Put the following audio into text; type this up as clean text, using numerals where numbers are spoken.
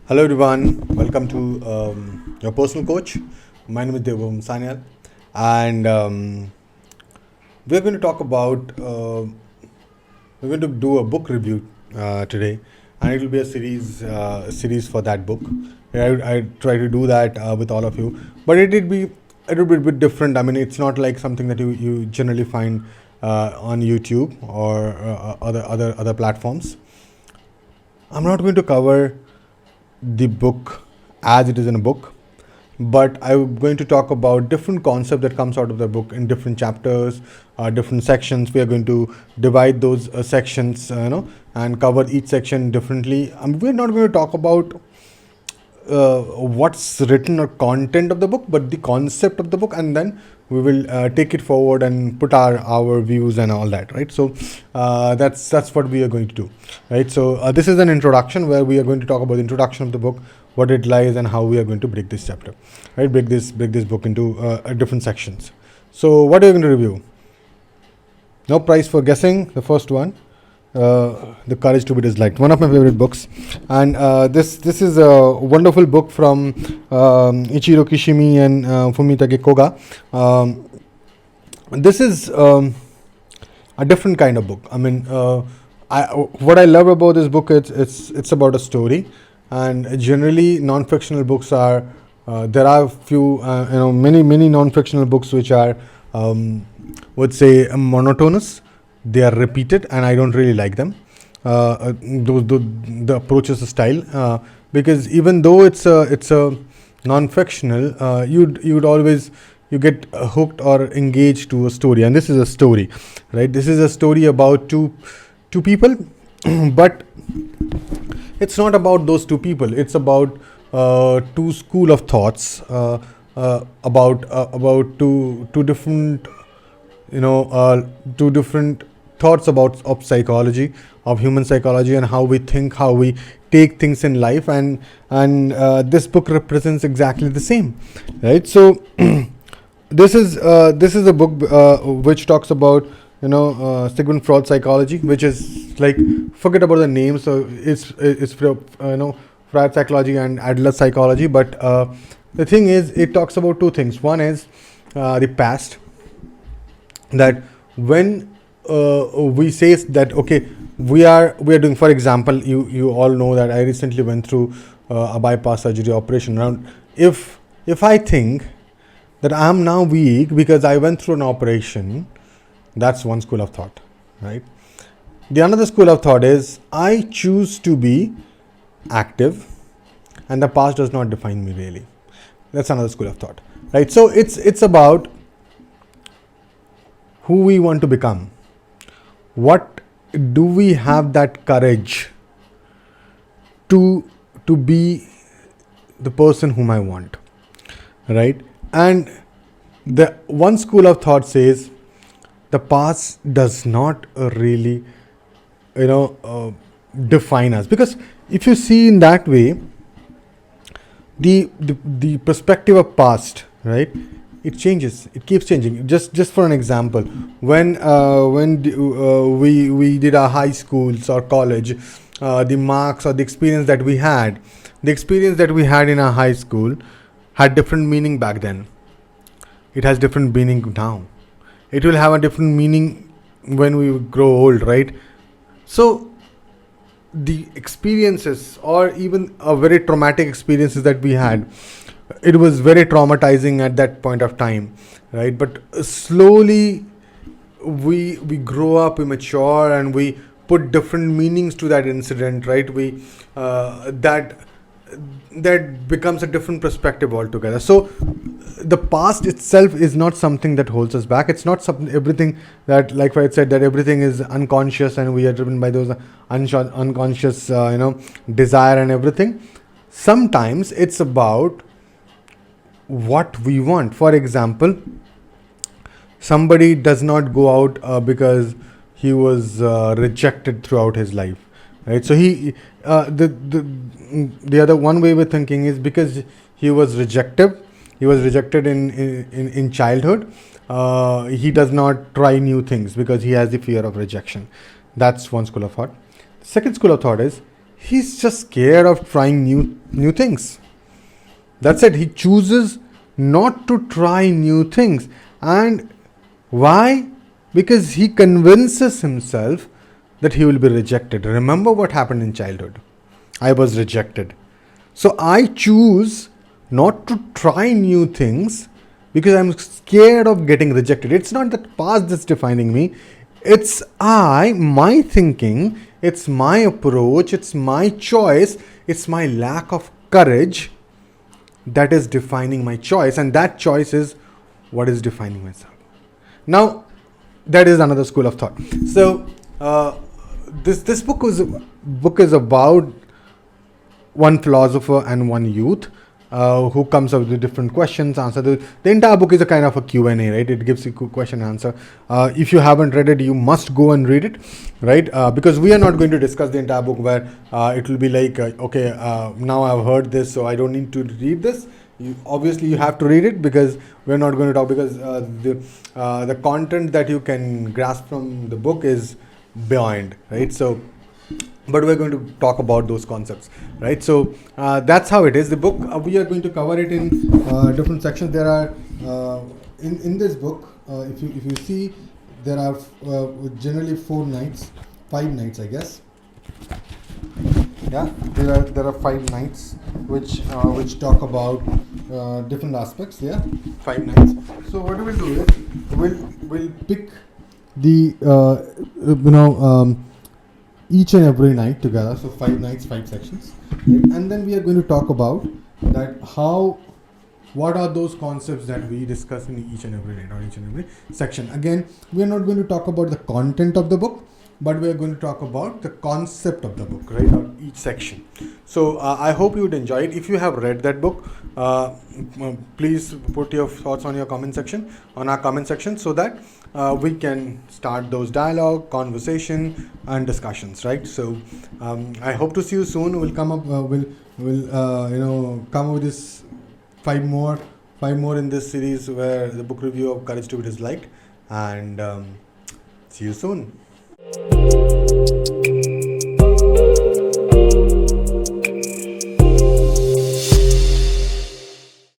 Hello everyone, welcome to your personal coach. My name is Debopom Sanyal, and we're going to talk about we're going to do a book review today, and it will be a series for that book. I try to do that with all of you, but it will be a bit different. I mean, it's not like something that you generally find on YouTube or other platforms. I'm not going to cover the book as it is in a book, but I'm going to talk about different concept that comes out of the book in different chapters, different sections. We are going to divide those sections, and cover each section differently. We're not going to talk about what's written or content of the book, but the concept of the book, and then we will take it forward and put our views and all that, right? So that's what we are going to do, right? So this is an introduction where we are going to talk about the introduction of the book, what it lies, and how we are going to break this chapter, right? Break this book into different sections. So what are you going to review? No prize for guessing the first one. The Courage to be Disliked, one of my favorite books, and this is a wonderful book from Ichiro Kishimi and Fumitake Koga. This is a different kind of book. I mean, what I love about this book is it's about a story, and generally non-fictional books are there are few many non-fictional books which are would say monotonous. They are repeated, and I don't really like them. The approaches, the style, because even though it's a non-fictional, you'd always you get hooked or engaged to a story, and this is a story, right? This is a story about two people, but it's not about those two people. It's about two school of thoughts about two different two different thoughts about of psychology, of human psychology, and how we think, how we take things in life, and this book represents exactly the same, right? So this is a book which talks about Sigmund Freud psychology, which is like, forget about the name. So it's Freud psychology and Adler psychology, but the thing is, it talks about two things. One is the past, that when we say that, okay, we are doing, for example, you all know that I recently went through a bypass surgery operation. Around, if I think that I am now weak because I went through an operation, that's one school of thought, right? The another school of thought is I choose to be active, and the past does not define me really. That's another school of thought, right? So it's about who we want to become. What do we have that courage to be the person whom I want, right? And the one school of thought says the past does not really define us, because if you see in that way, the perspective of past, right, it changes, it keeps changing. Just for an example, when we did our high schools or college, the marks or the experience that we had, in our high school had different meaning back then. It has different meaning now. It will have a different meaning when we grow old, right? So the experiences, or even a very traumatic experiences that we had, it was very traumatizing at that point of time, right? But slowly we grow up, we mature, and we put different meanings to that incident, right? We that becomes a different perspective altogether. So the past itself is not something that holds us back. It's not something, everything that, like I said, that everything is unconscious and we are driven by those unconscious desire and everything. Sometimes it's about what we want. For example, somebody does not go out because he was rejected throughout his life, right? So the other one way we're thinking is because he was rejected in childhood, he does not try new things because he has the fear of rejection. That's one school of thought. The second school of thought is He's just scared of trying new things. That's it. He chooses not to try new things. And why? Because he convinces himself that he will be rejected. Remember what happened in childhood. I was rejected. So I choose not to try new things because I'm scared of getting rejected. It's not the past that's defining me. It's my thinking, it's my approach, it's my choice, it's my lack of courage that is defining my choice, and that choice is what is defining myself. Now, that is another school of thought. So, this book is about one philosopher and one youth who comes up with different questions, answer. The entire book is a kind of a Q&A, right? It gives you question and answer. If you haven't read it, you must go and read it, right? Because we are not going to discuss the entire book where it will be like, now I've heard this, so I don't need to read this. Obviously, you have to read it because we're not going to talk, because the content that you can grasp from the book is beyond, right? So, but we're going to talk about those concepts, right? So that's how it is. The book, we are going to cover it in different sections. There are in this book, if you see, there are generally 5 nights, I guess. Yeah, there are 5 nights which talk about different aspects. Yeah, 5 nights. So what we will do is we'll pick the each and every night together. So 5 nights, 5 sections, right? And then we are going to talk about that what are those concepts that we discuss in each and every night or each and every section. Again, we are not going to talk about the content of the book, but we are going to talk about the concept of the book, right, or each section. So I hope you would enjoy it. If you have read that book, please put your thoughts on our comment section, so that we can start those dialogue, conversation, and discussions, right? So I hope to see you soon. We'll come up, come up with this 5 more in this series where the book review of Courage to be Disliked, and see you soon.